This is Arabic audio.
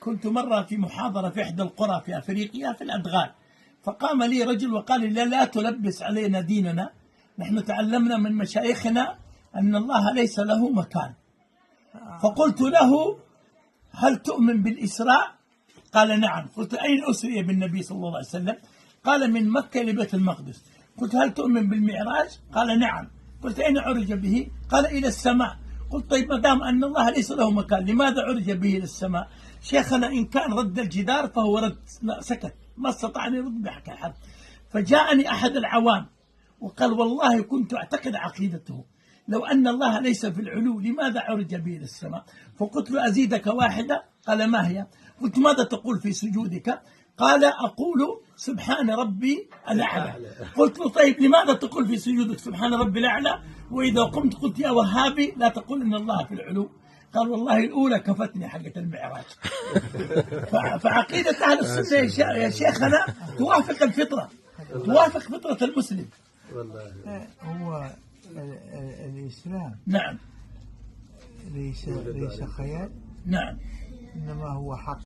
كنت مرة في محاضرة في إحدى القرى في أفريقيا في الأدغال، فقام لي رجل وقال لي: لا تلبس علينا ديننا، نحن تعلمنا من مشايخنا أن الله ليس له مكان. فقلت له: هل تؤمن بالإسراء؟ قال: نعم. قلت: أين أسري بالنبي صلى الله عليه وسلم؟ قال: من مكة لبيت المقدس. قلت: هل تؤمن بالمعراج؟ قال: نعم. قلت: أين عرج به؟ قال: إلى السماء. قلت: طيب ما دام أن الله ليس له مكان، لماذا عرج به إلى السماء؟ شيخنا إن كان رد الجدار فهو رد. لا، سكت، ما استطاع أن يرد بحكي حد. فجاءني أحد العوام وقال: والله كنت أعتقد عقيدته، لو أن الله ليس في العلو لماذا عرج به إلى السماء؟ فقلت له: أزيدك واحدة. قال: ما هي؟ قلت: ماذا تقول في سجودك؟ قال: أقول سبحان ربي الأعلى. قلت له: طيب لماذا تقول في سجودك سبحان ربي الأعلى، وإذا قمت قلت يا وهابي لا تقول إن الله في العلو؟ قال: والله الأولى كفتني حقة المعراج. فعقيدة أهل السنة يا شيخنا توافق الفطرة، توافق فطرة المسلم. هو الإسلام نعم ليس خيال، نعم، إنما هو حق.